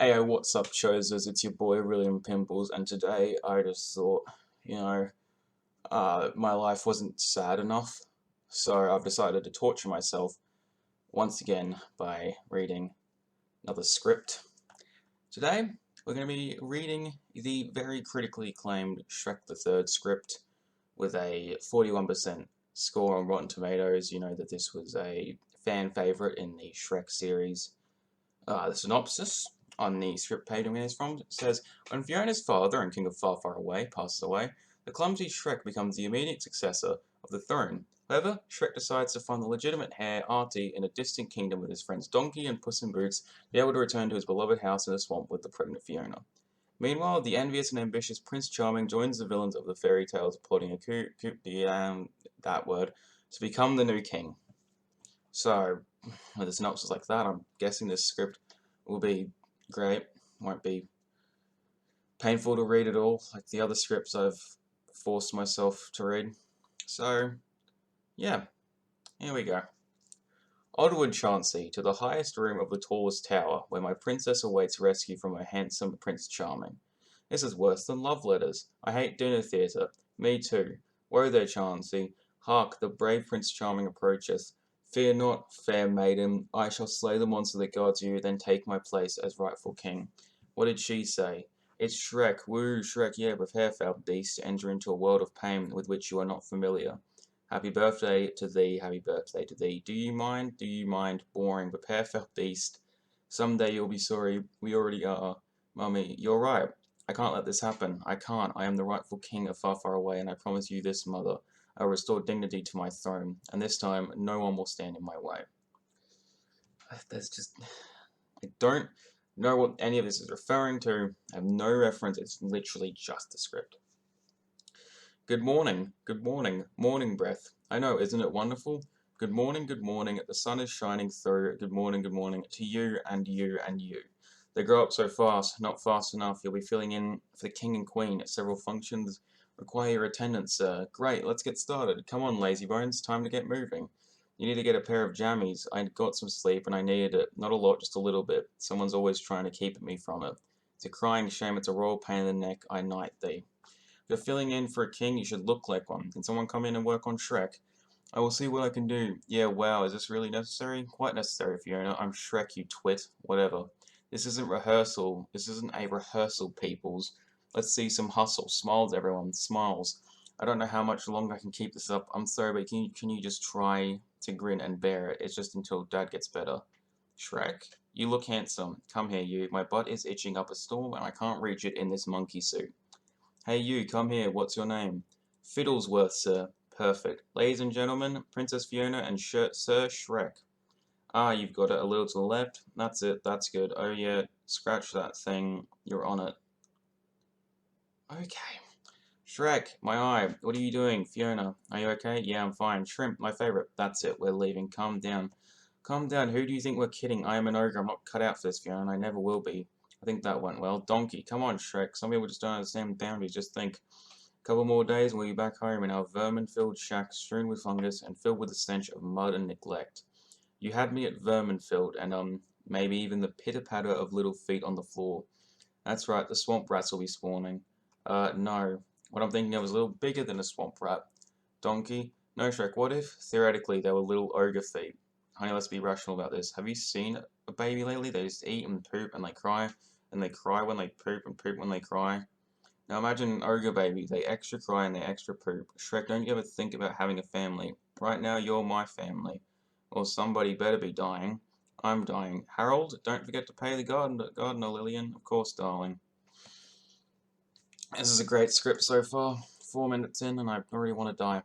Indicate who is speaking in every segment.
Speaker 1: Hey, what's up, Chosers? It's your boy William Pimples, and today I just thought, you know, my life wasn't sad enough, so I've decided to torture myself once again by reading another script. Today, we're going to be reading the very critically acclaimed Shrek the Third script with a 41% score on Rotten Tomatoes. You know that this was a fan favorite in the Shrek series. The synopsis on the script page I'm getting this from says, when Fiona's father and King of Far Far Away passes away, the clumsy Shrek becomes the immediate successor of the throne. However, Shrek decides to find the legitimate heir, Artie, in a distant kingdom with his friends Donkey and Puss in Boots to be able to return to his beloved house in the swamp with the pregnant Fiona. Meanwhile, the envious and ambitious Prince Charming joins the villains of the fairy tales, plotting a that word, to become the new king. So, with a synopsis like that, I'm guessing this script will be great. Won't be painful to read at all, like the other scripts I've forced myself to read. So, yeah, here we go. Onward, Chauncey, to the highest room of the tallest tower, where my princess awaits rescue from her handsome Prince Charming. This is worse than love letters. I hate dinner theatre. Me too. Woe there, Chauncey. Hark, the brave Prince Charming approacheth. Fear not, fair maiden. I shall slay the monster that guards you, then take my place as rightful king. What did she say? It's Shrek. Woo, Shrek, yeah, prepare, foul beast, to enter into a world of pain with which you are not familiar. Happy birthday to thee, happy birthday to thee. Do you mind? Do you mind? Boring. Prepare, foul beast. Someday you'll be sorry. We already are. Mummy, you're right. I can't let this happen. I can't. I am the rightful king of Far Far Away, and I promise you this, mother. I will restore dignity to my throne, and this time no one will stand in my way. There's just... I don't know what any of this is referring to. I have no reference. It's literally just the script. Good morning, morning breath. I know, isn't it wonderful? Good morning, the sun is shining through. Good morning, to you and you and you. They grow up so fast, not fast enough. You'll be filling in for the king and queen at several functions. Require your attendance, sir. Great, let's get started. Come on, lazy bones, time to get moving. You need to get a pair of jammies. I got some sleep and I needed it. Not a lot, just a little bit. Someone's always trying to keep me from it. It's a crying shame, it's a royal pain in the neck. I knight thee. If you're filling in for a king, you should look like one. Can someone come in and work on Shrek? I will see what I can do. Yeah, wow, is this really necessary? Quite necessary, Fiona. I'm Shrek, you twit. Whatever. This isn't rehearsal. This isn't a rehearsal, peoples. Let's see some hustle. Smiles, everyone. Smiles. I don't know how much longer I can keep this up. I'm sorry, but can you just try to grin and bear it? It's just until Dad gets better. Shrek, you look handsome. Come here, you. My butt is itching up a storm, and I can't reach it in this monkey suit. Hey you, come here, what's your name? Fiddlesworth, sir. Perfect. Ladies and gentlemen, Princess Fiona and Sir Shrek. Ah, you've got it a little to the left. That's it, that's good. Oh yeah, scratch that thing. You're on it. Okay. Shrek, my eye. What are you doing? Fiona, are you okay? Yeah, I'm fine. Shrimp, my favorite. That's it, we're leaving. Calm down. Calm down, who do you think we're kidding? I am an ogre, I'm not cut out for this, Fiona, and I never will be. I think that went well. Donkey, come on, Shrek. Some people just don't understand boundaries. Just think. A couple more days and we'll be back home in our vermin-filled shack, strewn with fungus and filled with the stench of mud and neglect. You had me at vermin-filled, and maybe even the pitter-patter of little feet on the floor. That's right, the swamp rats will be spawning. No. What I'm thinking of is a little bigger than a swamp rat. Donkey? No, Shrek, what if, theoretically, they were little ogre feet? Honey, let's be rational about this. Have you seen a baby lately? They just eat and poop and they cry when they poop and poop when they cry. Now imagine an ogre baby. They extra cry and they extra poop. Shrek, don't you ever think about having a family? Right now, you're my family. Or somebody better be dying. I'm dying. Harold, don't forget to pay the gardener, Lillian. Of course, darling. This is a great script so far. 4 minutes in and I already want to die.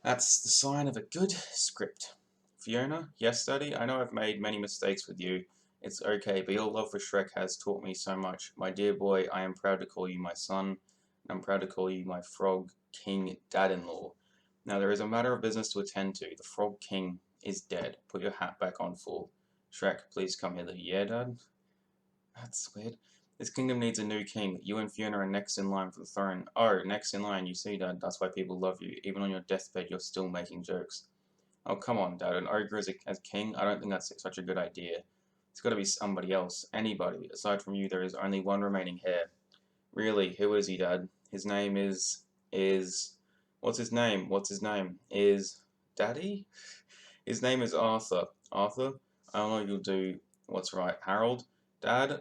Speaker 1: That's the sign of a good script. Fiona, yes, Daddy, I know I've made many mistakes with you. It's okay, but your love for Shrek has taught me so much. My dear boy, I am proud to call you my son, and I'm proud to call you my Frog King dad-in-law. Now, there is a matter of business to attend to. The Frog King is dead. Put your hat back on, fool. Shrek, please come hither. Yeah, Dad? That's weird. This kingdom needs a new king. You and Fiona are next in line for the throne. Oh, next in line, you see, Dad. That's why people love you. Even on your deathbed, you're still making jokes. Oh, come on, Dad. An ogre as king? I don't think that's such a good idea. It's got to be somebody else. Anybody. Aside from you, there is only one remaining heir. Really, who is he, Dad? His name is... What's his name? What's his name? Is... Daddy? His name is Arthur. Arthur? I don't know you'll do what's right. Harold? Dad,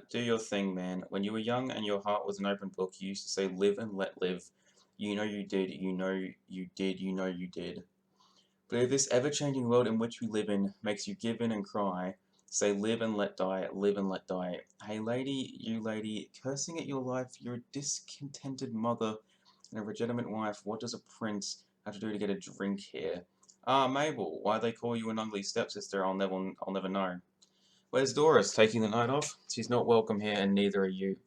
Speaker 1: do your thing, man. When you were young and your heart was an open book, you used to say live and let live. You know you did, you know you did, you know you did. But if this ever-changing world in which we live in makes you give in and cry, say live and let die, live and let die. Hey lady, you lady, cursing at your life, you're a discontented mother and a legitimate wife. What does a prince have to do to get a drink here? Ah, Mabel, why they call you an ugly stepsister, I'll never know. Where's Doris? Taking the night off? She's not welcome here, and neither are you.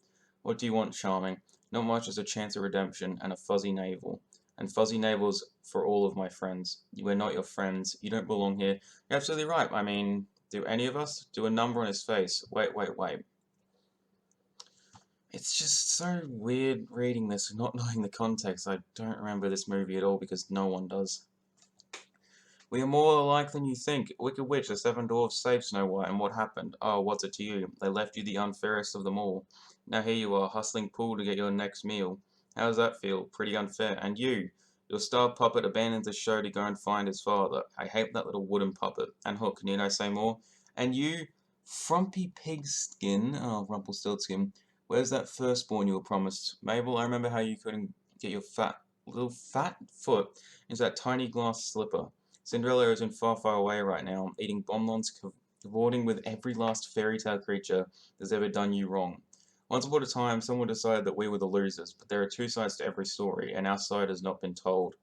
Speaker 1: What do you want, charming? Not much as a chance of redemption and a fuzzy navel. And fuzzy navels for all of my friends. We're not your friends. You don't belong here. You're absolutely right. I mean, do any of us? Do a number on his face. Wait. It's just so weird reading this and not knowing the context. I don't remember this movie at all because no one does. We are more alike than you think. Wicked Witch, the Seven Dwarfs saved Snow White, and what happened? Oh, what's it to you? They left you the unfairest of them all. Now here you are, hustling pool to get your next meal. How does that feel? Pretty unfair. And you, your star puppet abandons the show to go and find his father. I hate that little wooden puppet. And Hook, need I say more? And you, frumpy pigskin, oh, Rumpelstiltskin, where's that firstborn you were promised? Mabel, I remember how you couldn't get your little fat foot into that tiny glass slipper. Cinderella isn't far away right now, eating bonbons, cavorting with every last fairy tale creature that's ever done you wrong. Once upon a time, someone decided that we were the losers, but there are two sides to every story, and our side has not been told.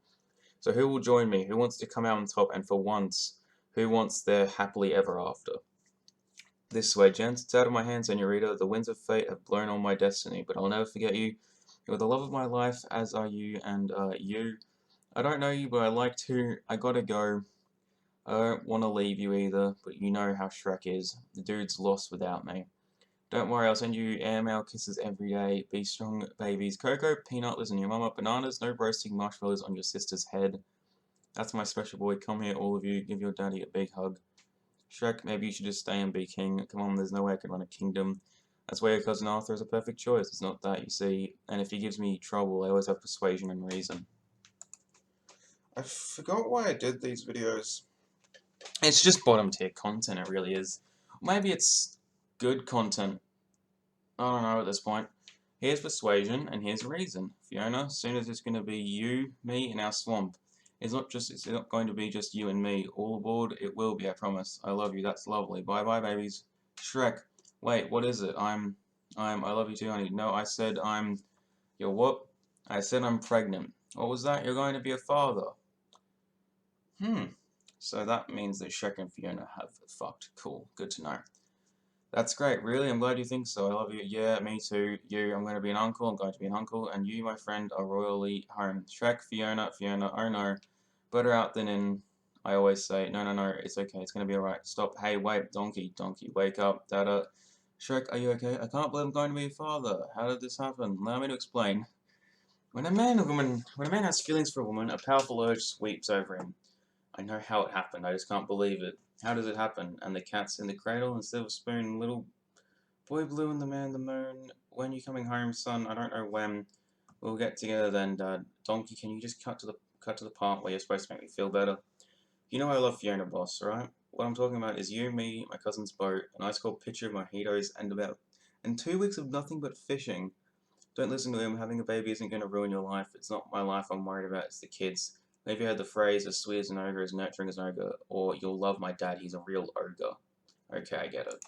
Speaker 1: So who will join me? Who wants to come out on top, and for once, who wants their happily ever after? This way, gents. It's out of my hands, senorita. The winds of fate have blown on my destiny, but I'll never forget you. You're the love of my life, as are you, and, you. I don't know you, but I like to. I gotta go. I don't want to leave you either, but you know how Shrek is. The dude's lost without me. Don't worry, I'll send you airmail kisses every day. Be strong, babies. Cocoa, peanut, listen to your mama. Bananas, no roasting marshmallows on your sister's head. That's my special boy. Come here, all of you. Give your daddy a big hug. Shrek, maybe you should just stay and be king. Come on, there's no way I can run a kingdom. That's why your cousin Arthur is a perfect choice. It's not that, you see. And if he gives me trouble, I always have persuasion and reason. I forgot why I did these videos. It's just bottom tier content, it really is. Maybe it's good content. I don't know at this point. Here's persuasion and here's reason. Fiona, soon as it's going to be you, me, and our swamp. It's not going to be just you and me. All aboard, it will be, I promise. I love you, that's lovely. Bye bye, babies. Shrek. Wait, what is it? I love you too, honey. No, I said you're what? I said I'm pregnant. What was that? You're going to be a father. So that means that Shrek and Fiona have fucked. Cool, good to know. That's great, really, I'm glad you think so. I love you. Yeah, me too. You, I'm going to be an uncle, I'm going to be an uncle, and you, my friend, are royally home. Shrek, Fiona, oh no. Better out than in, I always say. No, it's okay, it's going to be alright. Stop, hey, wait, donkey, wake up, dada. Shrek, are you okay? I can't believe I'm going to be a father. How did this happen? Allow me to explain. When a man has feelings for a woman, a powerful urge sweeps over him. I know how it happened, I just can't believe it. How does it happen? And the cat's in the cradle instead of a spoon. Little boy blue and the man in the moon. When you coming home, son? I don't know when. We'll get together then, Dad. Donkey, can you just cut to the part where you're supposed to make me feel better? You know I love Fiona, boss, right? What I'm talking about is you, me, my cousin's boat, an ice cold pitcher of mojitos, and 2 weeks of nothing but fishing. Don't listen to him. Having a baby isn't going to ruin your life. It's not my life I'm worried about. It's the kids. Maybe you heard the phrase, as sweet as an ogre, as nurturing as an ogre, or you'll love my dad, he's a real ogre. Okay, I get it.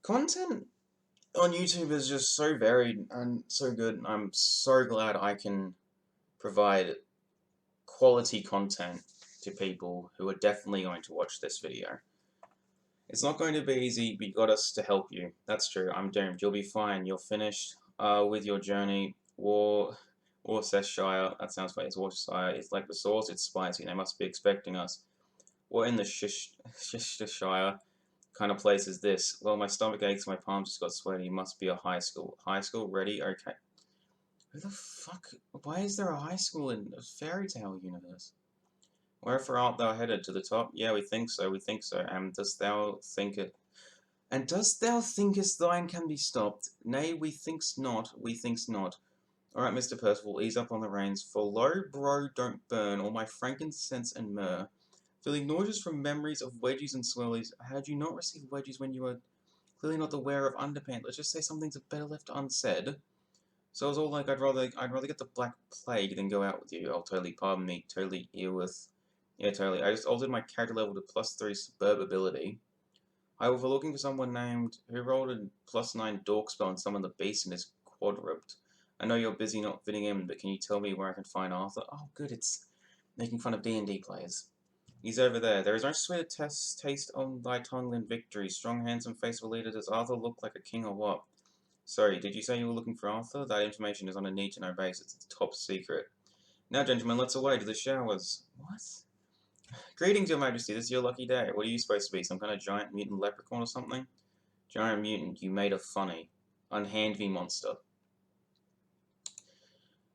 Speaker 1: Content on YouTube is just so varied and so good. I'm so glad I can provide quality content to people who are definitely going to watch this video. It's not going to be easy, but you got us to help you. That's true, I'm doomed. You'll be fine. You're finished with your journey. Worcestershire, that sounds funny, it's Worcestershire. It's like the sauce, it's spicy, they must be expecting us. What in the Worcestershire kind of place is this? Well, my stomach aches, my palms just got sweaty, it must be a high school. High school? Ready? Okay. Who the fuck? Why is there a high school in a fairy tale universe? Wherefore art thou headed? To the top? Yeah, we think so, we think so. And dost thou think it? And dost thou thinkest thine can be stopped? Nay, we thinks not, we thinks not. Alright, Mr. Percival, ease up on the reins, for lo, bro, don't burn all my frankincense and myrrh. Feeling nauseous from memories of wedgies and swirlies, had you not received wedgies when you were clearly not the wearer of underpants? Let's just say something's better left unsaid. So I was all like, I'd rather get the Black Plague than go out with you. Oh, totally, pardon me, totally ill with. Yeah, totally. I just altered my character level to +3 suburb ability. However, looking for someone named who rolled a +9 dork spell and summoned the beast in his quadruped. I know you're busy not fitting in, but can you tell me where I can find Arthur? Oh, good, it's making fun of D&D players. He's over there. There is no sweeter taste on thy tongue than victory. Strong, handsome face of a leader. Does Arthur look like a king or what? Sorry, did you say you were looking for Arthur? That information is on a need-to-know basis. It's top secret. Now, gentlemen, let's away to the showers. What? Greetings, your majesty. This is your lucky day. What are you supposed to be? Some kind of giant mutant leprechaun or something? Giant mutant, you made a funny. Unhand me, monster.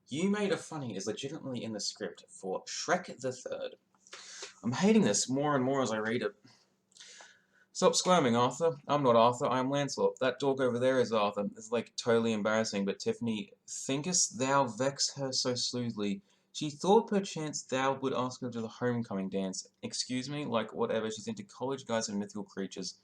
Speaker 1: You made a funny is legitimately in the script for Shrek the Third. I'm hating this more and more as I read it. Stop squirming, Arthur. I'm not Arthur, I'm Lancelot. That dork over there is Arthur. It's like totally embarrassing, but Tiffany, thinkest thou vex her so smoothly? She thought perchance thou would ask her to the homecoming dance. Excuse me? Like whatever, she's into college guys and mythical creatures.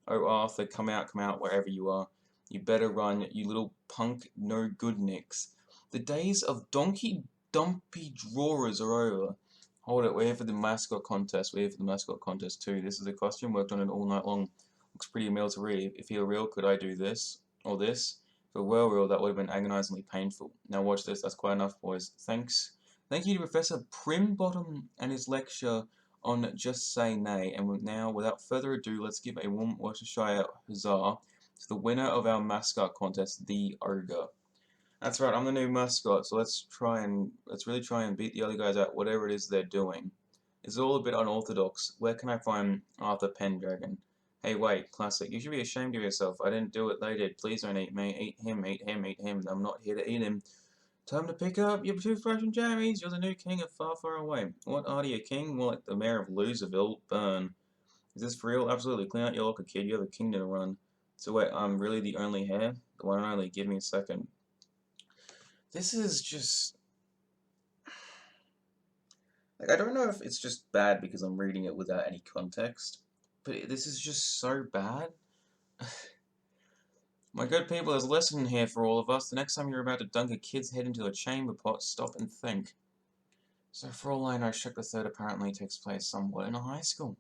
Speaker 1: Oh Arthur, come out, wherever you are. You better run, you little punk no good nicks. The days of donkey dumpy drawers are over. Hold it, we're here for the mascot contest. We're here for the mascot contest too. This is a costume, worked on it all night long. Looks pretty military. If he were real, could I do this? Or this? If it were real, that would have been agonizingly painful. Now watch this, that's quite enough, boys. Thanks. Thank you to Professor Primbottom and his lecture on Just Say Nay. And now, without further ado, let's give a warm Worcestershire huzzah to the winner of our mascot contest, the Ogre. That's right, I'm the new mascot, so let's really try and beat the other guys at whatever it is they're doing. It's all a bit unorthodox. Where can I find Arthur Pendragon? Hey wait, classic. You should be ashamed of yourself. I didn't do it, they did. Please don't eat me. Eat him, eat him, eat him. I'm not here to eat him. Time to pick up your toothbrush and jammies. You're the new king of far, far away. What are you, king? More like the mayor of Loserville. Burn. Is this for real? Absolutely. Clean out your locker, kid. You have a kingdom to run. So wait, I'm really the only heir? The one and only. Give me a second. This is just... like, I don't know if it's just bad because I'm reading it without any context, but this is just so bad. My good people, there's a lesson here for all of us. The next time you're about to dunk a kid's head into a chamber pot, stop and think. So for all I know, Shrek the Third apparently takes place somewhere in a high school.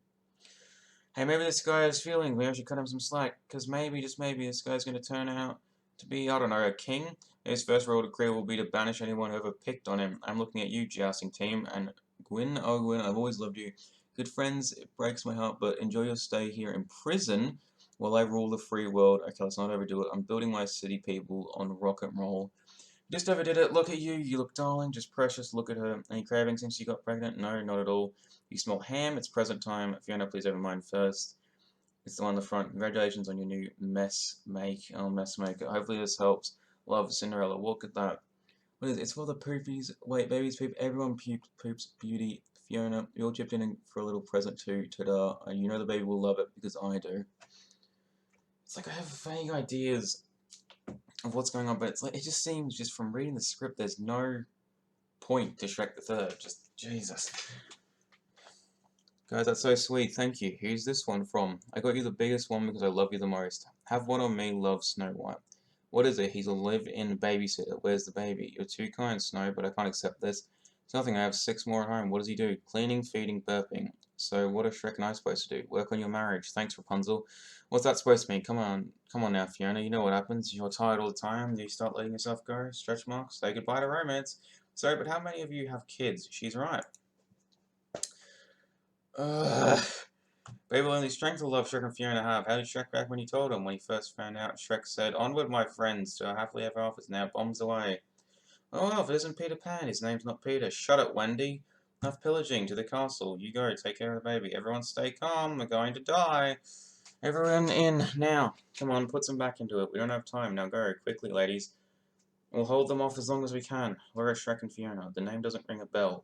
Speaker 1: Hey, maybe this guy has feelings. Maybe I should cut him some slack, because maybe, just maybe, this guy's going to turn out to be, I don't know, a king. His first rule to career will be to banish anyone who ever picked on him. I'm looking at you, jousting team, and Gwyn, oh Gwyn, I've always loved you. Good friends, it breaks my heart, but enjoy your stay here in prison while I rule the free world. Okay, let's not overdo it. I'm building my city people on rock and roll. Just overdid it. Look at you. You look darling, just precious. Look at her. Any cravings since you got pregnant? No, not at all. You smell ham. It's present time. Fiona, please have mine first. It's the one on the front. Congratulations on your new mess maker. Hopefully this helps. Love, Cinderella. Look at that. What is it? It's for the poopies. Wait, babies poop. Everyone poops. Beauty. Fiona, you all chipped in for a little present too. Ta-da. You know the baby will love it because I do. It's like I have vague ideas of what's going on, but it's like it just seems just from reading the script there's no point to Shrek the Third. Just Jesus. Guys, that's so sweet. Thank you. Who's this one from? I got you the biggest one because I love you the most. Have one on me, love Snow White. What is it? He's a live-in babysitter. Where's the baby? You're too kind, Snow, but I can't accept this. It's nothing. I have 6 more at home. What does he do? Cleaning, feeding, burping. So what are Shrek and I supposed to do? Work on your marriage. Thanks, Rapunzel. What's that supposed to mean? Come on now, Fiona. You know what happens. You're tired all the time. You start letting yourself go. Stretch marks. Say goodbye to romance. Sorry, but how many of you have kids? She's right. Baby will only strength or love Shrek and Fiona have. How did Shrek react when he told him? When he first found out, Shrek said, "Onward, my friends, to our happily ever after. Now bombs away." Oh, if it isn't Peter Pan, his name's not Peter. Shut it, Wendy. Enough pillaging, to the castle. You go, take care of the baby. Everyone stay calm, we're going to die. Everyone in, now. Come on, put some back into it. We don't have time. Now go, quickly, ladies. We'll hold them off as long as we can. Where are Shrek and Fiona? The name doesn't ring a bell.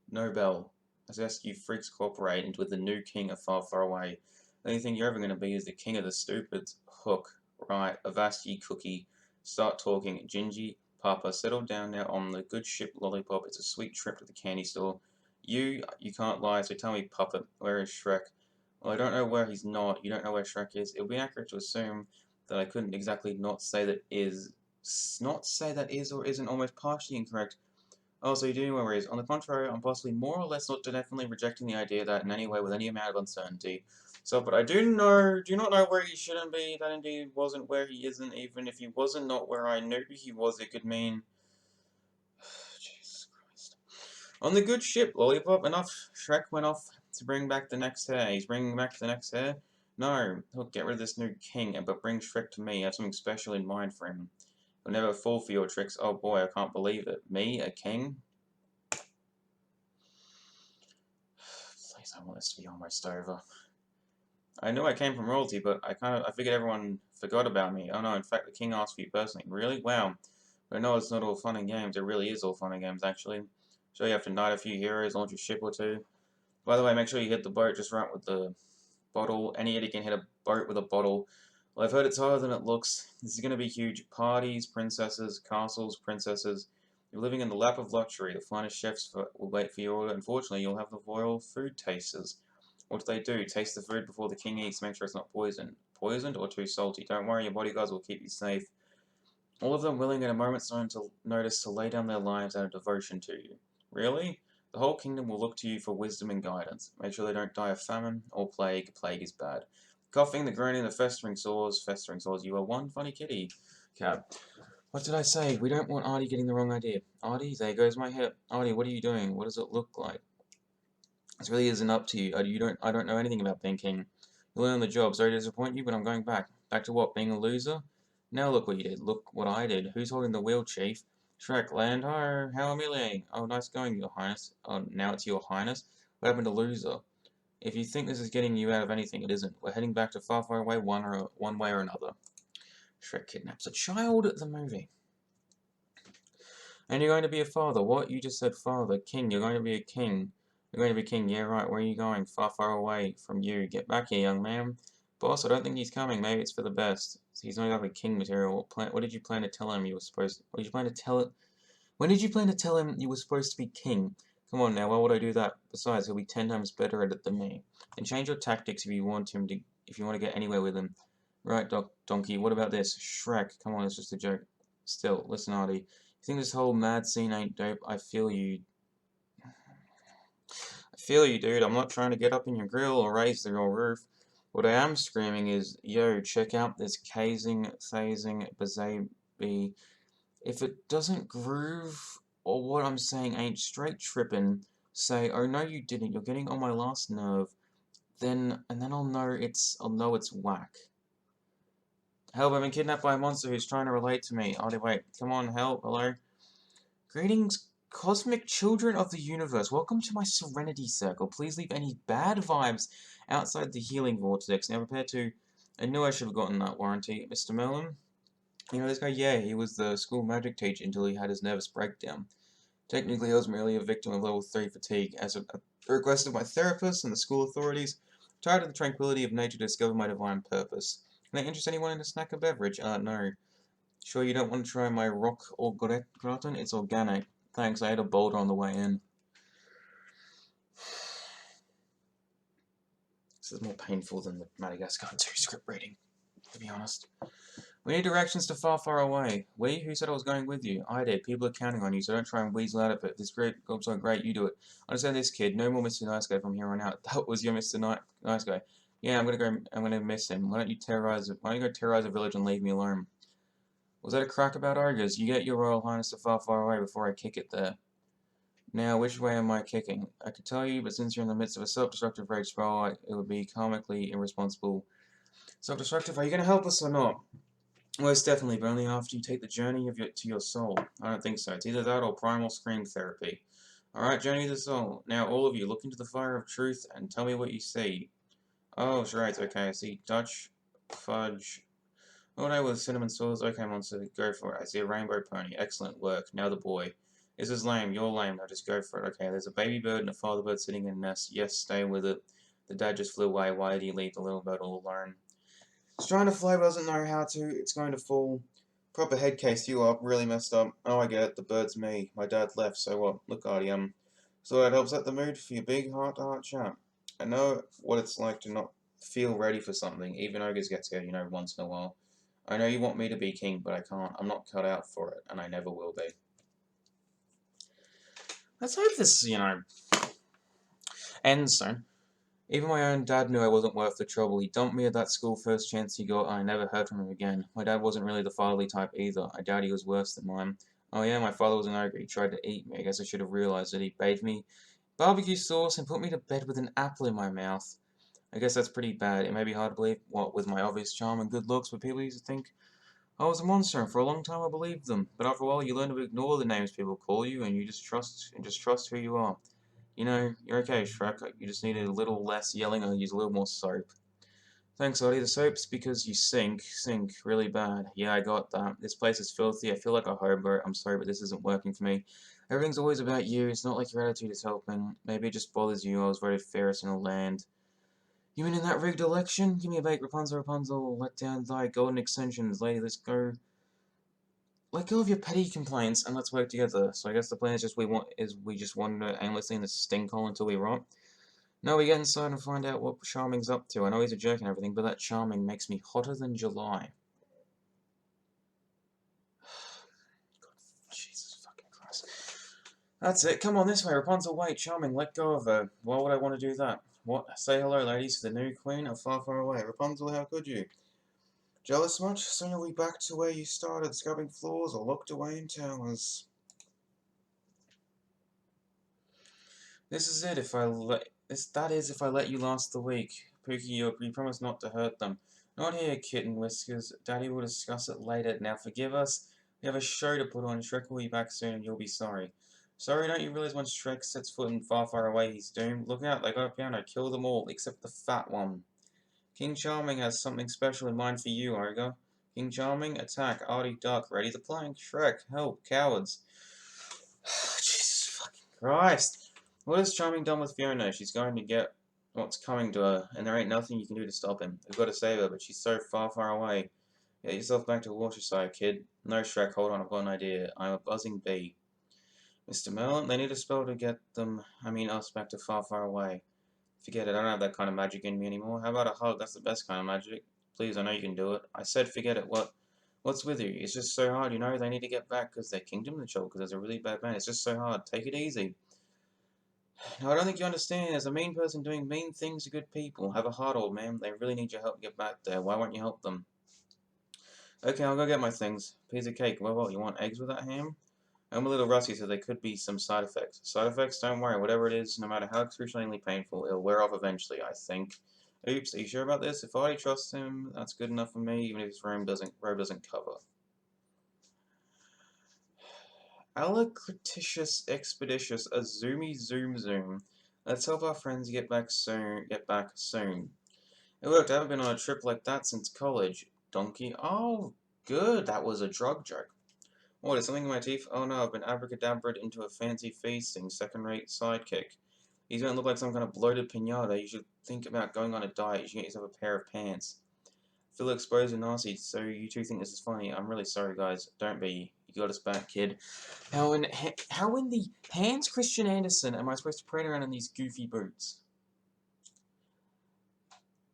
Speaker 1: No bell. I ask you freaks cooperate and with the new king of far, far away. The only thing you're ever going to be is the king of the stupids. Hook. Right, avast ye cookie. Start talking. Gingy, Papa, settle down now on the good ship Lollipop. It's a sweet trip to the candy store. You can't lie, so tell me, Puppet, where is Shrek? Well, I don't know where he's not. You don't know where Shrek is. It would be accurate to assume that I couldn't exactly not say that is or isn't almost partially incorrect. Oh, so you do know where he is. On the contrary, I'm possibly more or less not definitely rejecting the idea that in any way with any amount of uncertainty. So, but I do not know where he shouldn't be. That indeed wasn't where he isn't. Even if he wasn't not where I knew he was, it could mean. Jesus Christ. On the good ship, Lollipop. Enough. Shrek went off to bring back the next heir. He's bringing back the next heir. No, he'll get rid of this new king, but bring Shrek to me. I have something special in mind for him. He'll never fall for your tricks. Oh boy, I can't believe it. Me, a king? Please, I want this to be almost over. I knew I came from royalty, but I figured everyone forgot about me. Oh no, in fact, the king asked for you personally. Really? Wow. But no, it's not all fun and games. It really is all fun and games, actually. So you have to knight a few heroes, launch a ship or two. By the way, make sure you hit the boat just right with the bottle. Any idiot can hit a boat with a bottle. Well, I've heard it's harder than it looks. This is going to be huge. Parties, princesses, castles, princesses. You're living in the lap of luxury. The finest chefs will wait for your order. Unfortunately, you'll have the royal food tasters. What do? Taste the food before the king eats. Make sure it's not poisoned. Poisoned or too salty. Don't worry, your bodyguards will keep you safe. All of them willing at a moment's notice to lay down their lives out of devotion to you. Really? The whole kingdom will look to you for wisdom and guidance. Make sure they don't die of famine or plague. Plague is bad. Coughing, the groaning, the festering sores. Festering sores. You are one funny kitty. Cab. What did I say? We don't want Artie getting the wrong idea. Artie, there goes my hip. Artie, what are you doing? What does it look like? This really isn't up to you. I don't know anything about being king. You learn on the job. Sorry to disappoint you, but I'm going back. Back to what? Being a loser? Now look what you did. Look what I did. Who's holding the wheel, Chief? Shrek, land ho. How humiliating. Oh, nice going, Your Highness. Oh, now it's Your Highness. What happened to loser? If you think this is getting you out of anything, it isn't. We're heading back to far, far away, one way or another. Shrek kidnaps a child. The movie. And you're going to be a father. What? You just said father. King. You're going to be a king. You're going to be king. Yeah, right. Where are you going? Far, far away from you. Get back here, young man. Boss, I don't think he's coming. Maybe it's for the best. He's not exactly king material. What did you plan to tell him you were supposed to... What did you plan to tell it? When did you plan to tell him you were supposed to be king? Come on now, why would I do that? Besides, he'll be 10 times better at it than me. And change your tactics if you want to get anywhere with him. Right, Donkey. What about this? Shrek. Come on, it's just a joke. Still, listen, Artie. You think this whole mad scene ain't dope? I feel you, dude. I'm not trying to get up in your grill or raise your roof. What I am screaming is, yo, check out this phasing, bazabe. If it doesn't groove, or what I'm saying ain't straight tripping, say, oh no you didn't, you're getting on my last nerve. And then I'll know it's whack. Help, I've been kidnapped by a monster who's trying to relate to me. Oh, wait, come on, help, hello? Greetings, cosmic children of the universe. Welcome to my serenity circle. Please leave any bad vibes outside the healing vortex. Now prepare to... I knew I should have gotten that warranty. Mr. Mellon? You know this guy? Yeah, he was the school magic teacher until he had his nervous breakdown. Technically, I was merely a victim of level 3 fatigue. As a request of my therapist and the school authorities, tired of the tranquility of nature to discover my divine purpose. Can I interest anyone in a snack or beverage? No. Sure you don't want to try my rock or gratin? It's organic. Thanks, I ate a boulder on the way in. This is more painful than the Madagascar 2 script reading, to be honest. We need directions to far, far away. We? Who said I was going with you? I did. People are counting on you, so don't try and weasel out of it. If this job's so great, you do it. Understand this, kid. No more Mr. Nice Guy from here on out. That was your Mr. Nice Guy. Yeah, I'm gonna miss him. Why don't you go terrorize a village and leave me alone? Was that a crack about ogres? You get your Royal Highness to far, far away before I kick it there. Now, which way am I kicking? I could tell you, but since you're in the midst of a self-destructive rage spell, it would be comically irresponsible. Self-destructive, are you gonna help us or not? Most definitely, but only after you take the journey to your soul. I don't think so. It's either that or primal scream therapy. Alright, journey to the soul. Now, all of you, look into the fire of truth and tell me what you see. Oh, right, okay, I see Dutch fudge. Oh no, with cinnamon sauce. Okay, monster, go for it. I see a rainbow pony. Excellent work. Now the boy. This is lame. You're lame. Now just go for it. Okay, there's a baby bird and a father bird sitting in a nest. Yes, stay with it. The dad just flew away. Why did he leave the little bird all alone? It's trying to fly but doesn't know how to. It's going to fall. Proper head case you up. Really messed up. Oh, I get it. The bird's me. My dad left, so what? Look, Artie, so it helps set the mood for your big heart-to-heart chat. I know what it's like to not feel ready for something. Even ogres get scared, once in a while. I know you want me to be king, but I can't. I'm not cut out for it, and I never will be. Let's hope this, ends soon. Even my own dad knew I wasn't worth the trouble. He dumped me at that school first chance he got, and I never heard from him again. My dad wasn't really the fatherly type either. I doubt he was worse than mine. Oh yeah, my father was an ogre. He tried to eat me. I guess I should have realized it. He bathed me barbecue sauce and put me to bed with an apple in my mouth. I guess that's pretty bad. It may be hard to believe, what with my obvious charm and good looks, but people used to think I was a monster, and for a long time I believed them. But after a while, you learn to ignore the names people call you, and you just trust who you are. You're okay, Shrek. You just needed a little less yelling and use a little more soap. Thanks, Odie. The soap's because you sink really bad. Yeah, I got that. This place is filthy. I feel like a hobo. I'm sorry, but this isn't working for me. Everything's always about you. It's not like your attitude is helping. Maybe it just bothers you. I was voted fairest in the land. You mean in that rigged election? Give me a bake, Rapunzel. Let down thy golden extensions, lady. Let's go. Let go of your petty complaints and let's work together. So I guess the plan is we just wander aimlessly in the stink hole until we rot. No, we get inside and find out what Charming's up to. I know he's a jerk and everything, but that Charming makes me hotter than July. God, Jesus fucking Christ. That's it. Come on this way, Rapunzel. Wait, Charming, let go of her. Why would I want to do that? What? Say hello, ladies, to the new queen of far, far away. Rapunzel, how could you? Jealous much? Soon you'll be back to where you started, scrubbing floors or locked away in towers. This is it. That is if I let you last the week. Pookie, you promised not to hurt them. Not here, Kitten Whiskers. Daddy will discuss it later. Now forgive us. We have a show to put on. Shrek will be back soon, and you'll be sorry. Sorry, don't you realize once Shrek sets foot in far, far away, he's doomed? Look out! They got a piano. Kill them all, except the fat one. King Charming has something special in mind for you, Ogre. King Charming, attack. Artie Duck, ready to plank. Shrek, help, cowards. Jesus fucking Christ. What has Charming done with Fiona? She's going to get what's coming to her, and there ain't nothing you can do to stop him. We've got to save her, but she's so far, far away. Get yourself back to Waterside, kid. No, Shrek, hold on, I've got an idea. I'm a buzzing bee. Mr. Merlin, they need a spell to get us back to far, far away. Forget it, I don't have that kind of magic in me anymore. How about a hug? That's the best kind of magic. Please, I know you can do it. I said forget it. What's with you? It's just so hard, They need to get back because their kingdom to trouble because there's a really bad man. It's just so hard. Take it easy. No, I don't think you understand. There's a mean person doing mean things to good people. Have a heart, old man. They really need your help to get back there. Why won't you help them? Okay, I'll go get my things. Piece of cake. Well, you want eggs with that ham? I'm a little rusty, so there could be some side effects. Side effects? Don't worry. Whatever it is, no matter how excruciatingly painful, it'll wear off eventually, I think. Oops, are you sure about this? If I trust him, that's good enough for me, even if his robe doesn't cover. Alacriticious expeditious, a zoomy zoom. Let's help our friends get back soon. It worked. I haven't been on a trip like that since college. Donkey. Oh, good. That was a drug joke. What, is something in my teeth? Oh no, I've been abracadabraed into a fancy feasting, second-rate sidekick. He's gonna look like some kind of bloated pinata. You should think about going on a diet. You should get yourself a pair of pants. Feel exposed and nasty, so you two think this is funny. I'm really sorry, guys. Don't be. You got us back, kid. How in the Hans Christian Andersen am I supposed to preen around in these goofy boots?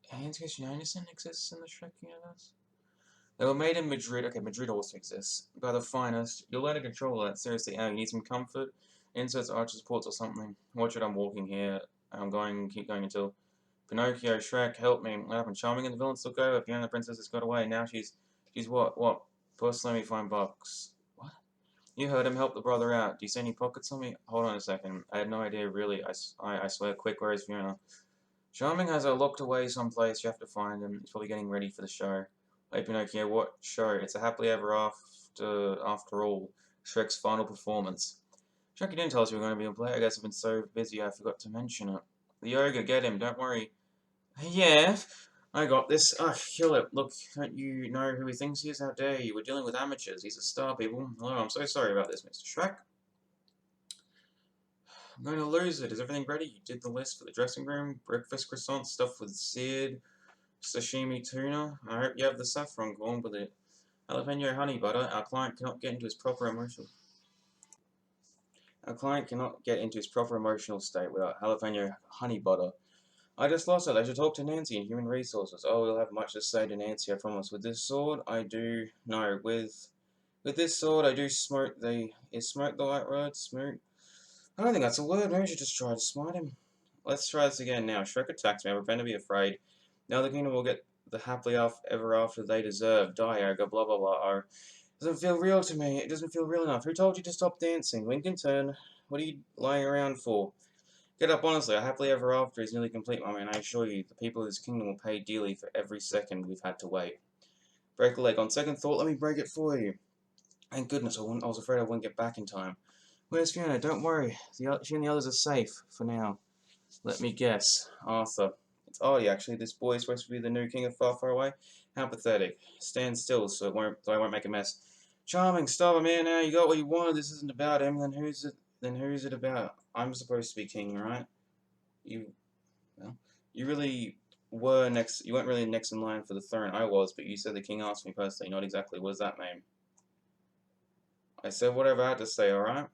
Speaker 1: Hans Christian Andersen exists in the Shrek universe? They were made in Madrid. Okay, Madrid also exists. By the finest. You'll learn to control that. Seriously, you need some comfort? Inserts, arches, ports, or something. Watch it, I'm walking here. Keep going until... Pinocchio, Shrek, help me. What happened? Charming and the villain took over. Fiona the princess has got away. Now she's what? What? First, let me find box. What? You heard him. Help the brother out. Do you see any pockets on me? Hold on a second. I had no idea, really. I swear. Quick, where is Fiona? Charming has her locked away someplace. You have to find him. He's probably getting ready for the show. Hey, Pinocchio, what show? It's a happily ever after all. Shrek's final performance. Shrek, you didn't tell us you were going to be a player. I guess I've been so busy I forgot to mention it. The ogre, get him. Don't worry. Yeah, I got this. Kill it. Look, don't you know who he thinks he is? How dare you? We're dealing with amateurs. He's a star, people. Hello, I'm so sorry about this, Mr. Shrek. I'm going to lose it. Is everything ready? You did the list for the dressing room. Breakfast croissant stuffed with seared sashimi tuna. I hope you have the saffron corn with it. Jalapeno honey butter. Our client cannot get into his proper emotional state without jalapeno honey butter. I just lost it. I should talk to Nancy in Human Resources. Oh, we'll have much to say to Nancy, I promise. With this sword, I do... No, with this sword, I do smote the... Is smote the right word? Smoot? I don't think that's a word. Maybe I should just try to smite him. Let's try this again now. Shrek attacks me. I pretend to be afraid. Now the kingdom will get the happily ever after they deserve. Die, Ogre, blah blah blah. It doesn't feel real to me. It doesn't feel real enough. Who told you to stop dancing? Wink and turn. What are you lying around for? Get up, honestly. A happily ever after is nearly complete, my man. I assure you, the people of this kingdom will pay dearly for every second we've had to wait. Break a leg. On second thought, let me break it for you. Thank goodness, I was afraid I wouldn't get back in time. Where's Fiona? Don't worry. She and the others are safe, for now. Let me guess. Arthur. It's Artie, actually. This boy is supposed to be the new king of Far, Far Away. How pathetic. Stand still so I won't make a mess. Charming, stop him here now. You got what you wanted. This isn't about him. Then who's it about? I'm supposed to be king, right? You, well, you really were next. You weren't really next in line for the throne. I was, but you said the king asked me personally. Not exactly. What does that mean? I said whatever I had to say. All right.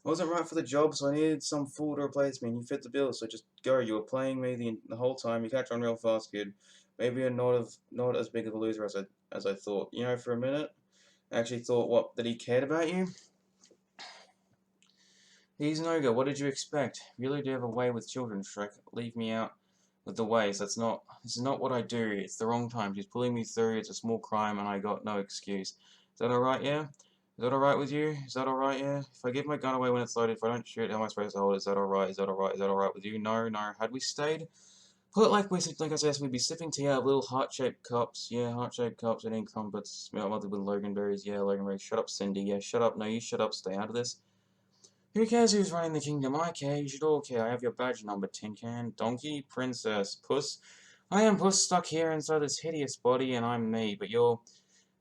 Speaker 1: I wasn't right for the job, so I needed some fool to replace me, and you fit the bill, so just go. You were playing me the whole time. You catch on real fast, kid. Maybe you're not as big of a loser as I thought. You know, for a minute, I actually thought that he cared about you. He's an ogre. What did you expect? Really do have a way with children, Shrek. Leave me out with the ways. This is not what I do. It's the wrong time. She's pulling me through. It's a small crime, and I got no excuse. Is that alright, yeah? Is that alright with you? Is that alright, yeah? If I give my gun away when it's loaded, if I don't shoot, how am I supposed to hold it? Is that alright? Is that alright? Is that alright with you? No, no. Had we stayed? Put it like I said, we'd be sipping tea out of little heart-shaped cups. Yeah, heart-shaped cups, eating crumpets, melted with loganberries. Yeah, loganberries. Shut up, Cindy. Yeah, shut up. No, you shut up. Stay out of this. Who cares who's running the kingdom? I care. You should all care. I have your badge number, Tin Can. Donkey, Princess, Puss. I am Puss stuck here inside this hideous body, and I'm me. But you're...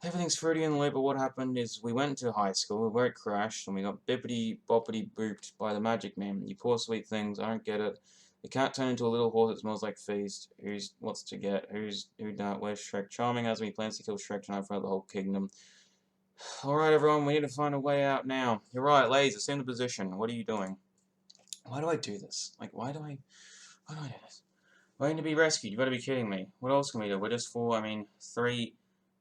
Speaker 1: Everything's fruity in the loop, but what happened is we went to high school, where it crashed, and we got bippity-boppity-booped by the magic man. You poor sweet things, I don't get it. The cat turned into a little horse that smells like feast. What's to get? Who not? Where's Shrek? Charming as me plans to kill Shrek tonight for the whole kingdom. Alright everyone, we need to find a way out now. You're right, ladies, assume the position. What are you doing? Why do I do this? Like, why do I do this? Waiting to be rescued, you gotta be kidding me. What else can we do? We're just three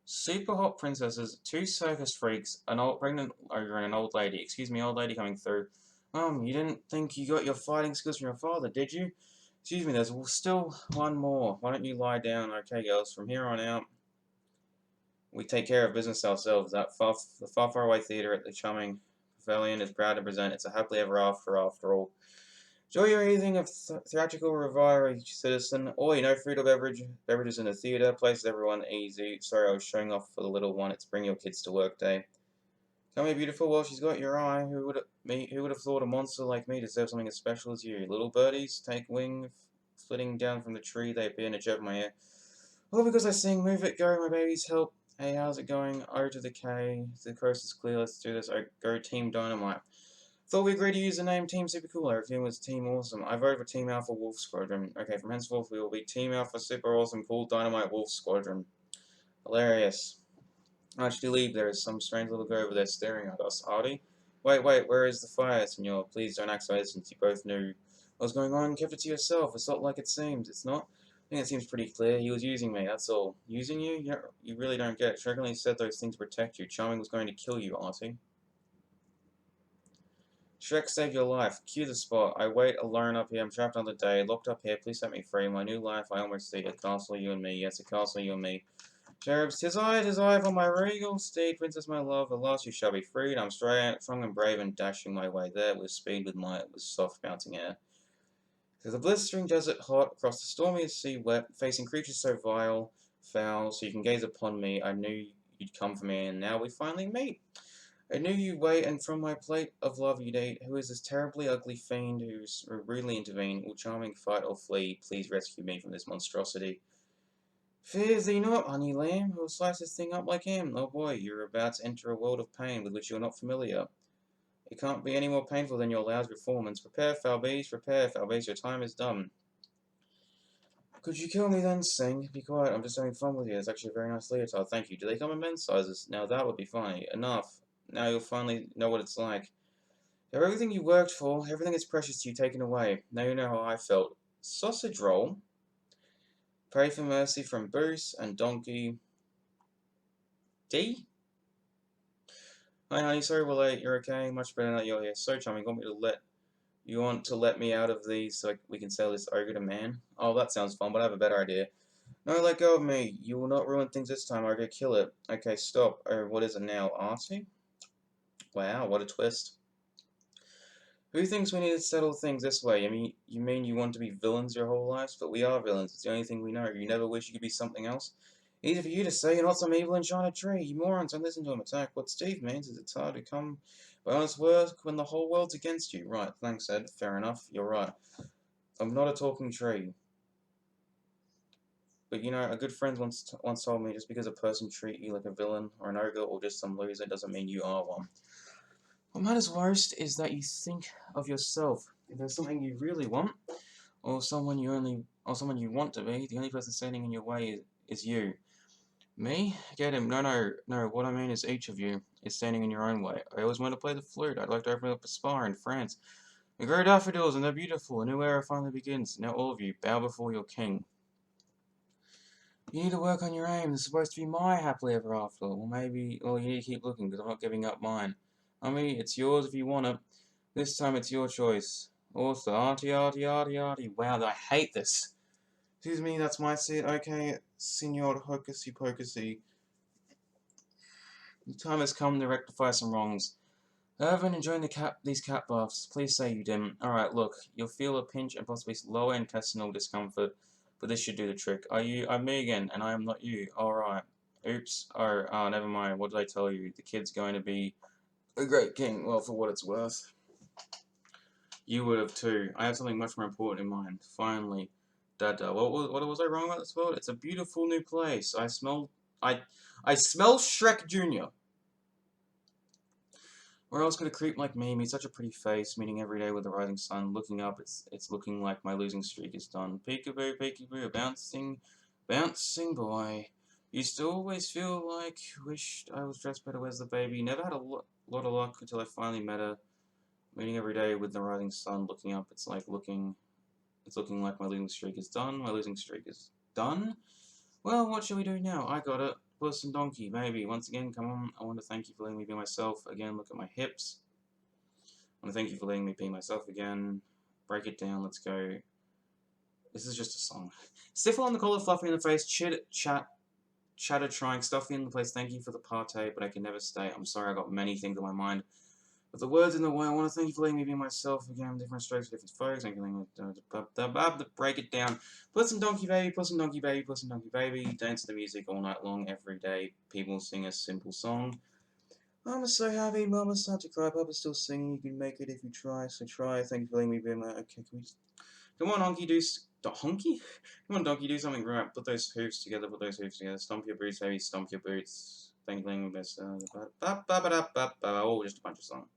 Speaker 1: super hot princesses, two circus freaks, an old pregnant ogre, and an old lady. Excuse me, old lady coming through. You didn't think you got your fighting skills from your father, did you? Excuse me, there's still one more. Why don't you lie down? Okay, girls, from here on out, we take care of business ourselves. The Far Far Away Theatre at the charming Pavilion is proud to present It's a Happily Ever After all. Enjoy your evening of theatrical revelry, citizen. Oi, no food or beverages in the theatre. Places everyone easy. Sorry, I was showing off for the little one. It's bring your kids to work day. Come here, beautiful. Well, she's got your eye. Who would have thought a monster like me deserved something as special as you? Little birdies take wing, flitting down from the tree. They appear in a jet of my hair. All because I sing. Move it, go, my babies. Help. Hey, how's it going? O to the K. The coast is clear. Let's do this. Go Team Dynamite. Thought we agreed to use the name Team Super Cool. Everything was Team Awesome. I voted for Team Alpha Wolf Squadron. Okay, from henceforth we will be Team Alpha Super Awesome Cool Dynamite Wolf Squadron. Hilarious. Actually, leave. There is some strange little guy over there staring at us. Artie? Wait, where is the fire, senor? Please don't act so since you both knew what was going on. Kept it to yourself. It's not like it seems. It's not. I think it seems pretty clear. He was using me, that's all. Using you? You really don't get it. Shrek only said those things to protect you. Charming was going to kill you, Artie. Shrek saved your life. Cue the spot. I wait alone up here. I'm trapped another day. Locked up here. Please set me free. My new life. I almost see. A castle, you and me. Yes, a castle, you and me. Cherubs, 'tis I for my regal steed. Princess, my love. At last you shall be freed. I'm strong and brave and dashing my way there with speed, with might, with soft bouncing air. Through the blistering desert hot, across the stormiest sea wet, facing creatures so vile, foul, so you can gaze upon me. I knew you'd come for me, and now we finally meet. I knew you'd wait, and from my plate of love you'd eat. Who is this terribly ugly fiend who's rudely intervened? Will charming fight or flee? Please rescue me from this monstrosity. Fear thee not, honey lamb, who will slice this thing up like him. Oh boy, you're about to enter a world of pain with which you are not familiar. It can't be any more painful than your loud performance. Prepare, foul beast, your time is done. Could you kill me then, Sing? Be quiet, I'm just having fun with you. It's actually a very nice leotard, thank you. Do they come in men's sizes? Now that would be funny. Enough. Now you'll finally know what it's like. Have everything you worked for, everything that's precious to you taken away. Now you know how I felt. Sausage roll. Pray for mercy from Bruce and Donkey D. Hi honey, sorry we're late. You're okay? Much better now that you're here. So charming. You want to let me out of these so we can sell this ogre to man? Oh, that sounds fun, but I have a better idea. No, let go of me. You will not ruin things this time, ogre. Kill it. Okay, stop. Oh, what is it now? Artie? Wow, what a twist. Who thinks we need to settle things this way? You mean you want to be villains your whole lives? But we are villains. It's the only thing we know. You never wish you could be something else? Easy for you to say. You're not some evil enchanted tree. You morons, don't listen to him. Attack. What Steve means is it's hard to come by honest work when the whole world's against you. Right, thanks, Ed. Fair enough. You're right. I'm not a talking tree. But you know, a good friend once told me just because a person treats you like a villain or an ogre or just some loser doesn't mean you are one. What matters worst is that you think of yourself. If there's something you really want, or someone you want to be, the only person standing in your way is you. Me? Get him. No. What I mean is each of you is standing in your own way. I always wanted to play the flute. I'd like to open up a spa in France. We grow daffodils and they're beautiful. A new era finally begins. Now all of you, bow before your king. You need to work on your aim. It's supposed to be my happily ever after. Or maybe, you need to keep looking because I'm not giving up mine. It's yours if you want it. This time it's your choice. Also, arty. Wow, I hate this. Excuse me, that's my seat. Okay, Signor Hocusy Pocusy. The time has come to rectify some wrongs. I haven't enjoyed these cat baths. Please say you didn't. Alright, look, you'll feel a pinch and possibly lower intestinal discomfort, but this should do the trick. I'm me again, and I am not you. Alright. Oops. Never mind. What did I tell you? The kid's going to be a great king. Well, for what it's worth. You would have too. I have something much more important in mind. Finally. Dada. What was I wrong about this world? It's a beautiful new place. I smell Shrek Jr. Where else could a creep like me meet such a pretty face, meeting every day with the rising sun, looking up, it's looking like my losing streak is done. Peekaboo, bouncing boy. Used to always feel like, wished I was dressed better, where's the baby? Never had a lot of luck until I finally met her. Meeting every day with the rising sun, looking up, it's looking like my losing streak is done. My losing streak is done. Well, what shall we do now? I got it. Puss and donkey, maybe. Once again, come on. I want to thank you for letting me be myself. Again, look at my hips. I want to thank you for letting me be myself again. Break it down, let's go. This is just a song. Stiffle on the collar, fluffy in the face, chatter trying, stuffy in the place, thank you for the party, but I can never stay. I'm sorry, I got many things on my mind. But the words in the way, I want to thank you for letting me be myself again. Different strokes, different folks. Break it down. Puss and donkey baby, puss and donkey baby, puss and donkey baby. Dance to the music all night long, every day. People sing a simple song. Mama's so happy, Mama's start to cry. Papa's still singing. You can make it if you try. So try. Thank you for letting me be my. Okay, can we just... Come on, honky, honky? Come on, donkey, do something right. Put those hooves together. Stomp your boots, baby. Stomp your boots. Thank you for letting me be oh, just a bunch of songs.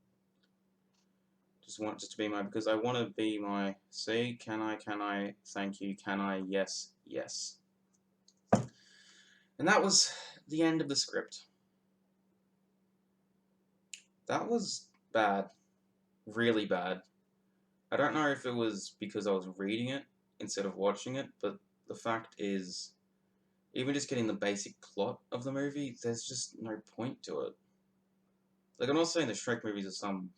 Speaker 1: Just to be my, because I want to be my, see, can I, thank you, can I, yes. And that was the end of the script. That was bad. Really bad. I don't know if it was because I was reading it instead of watching it, but the fact is, even just getting the basic plot of the movie, there's just no point to it. I'm not saying the Shrek movies are some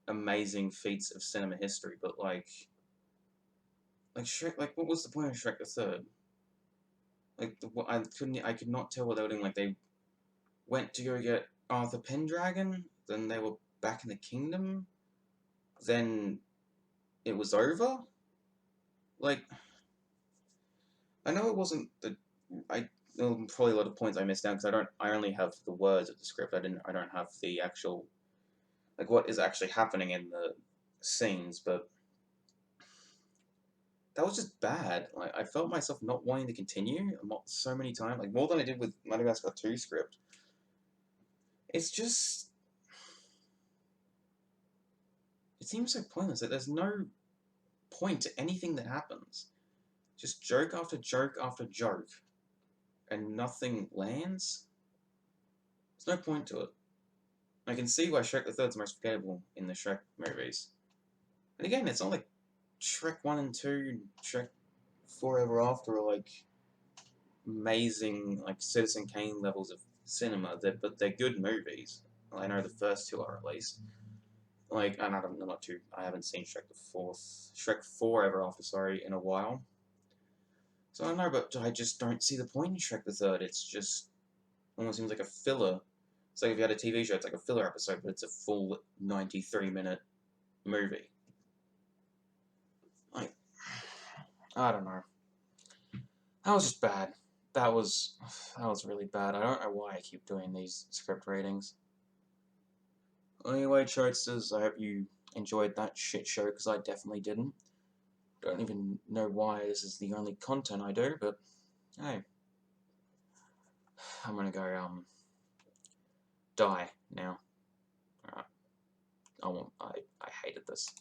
Speaker 1: amazing feats of cinema history, but Shrek, what was the point of Shrek the Third? I could not tell what they were doing. They went to go get Arthur Pendragon, then they were back in the kingdom, then it was over? I know it wasn't probably a lot of points I missed out because I only have the words of the script. I don't have the actual, what is actually happening in the scenes, but that was just bad. Like, I felt myself not wanting to continue so many times, like more than I did with Madagascar 2 script. It's just, it seems so pointless. Like, there's no point to anything that happens. Just joke after joke after joke, and nothing lands. There's no point to it. I can see why Shrek the Third is the most forgettable in the Shrek movies. And again, it's not like Shrek 1 and 2, Shrek Forever After are like amazing, like Citizen Kane levels of cinema, but they're good movies. I know the first two are at least. Like, and not two. I haven't seen Shrek Forever After, sorry, in a while. So I don't know, but I just don't see the point in Shrek the Third. It's just almost seems like a filler. It's like if you had a TV show, it's like a filler episode, but it's a full 93-minute movie. Like, I don't know. That was just bad. That was really bad. I don't know why I keep doing these script ratings. Anyway, Chokesters, I hope you enjoyed that shit show, because I definitely didn't. Don't even know why this is the only content I do, but hey. I'm gonna go, die now. Alright. I hated this.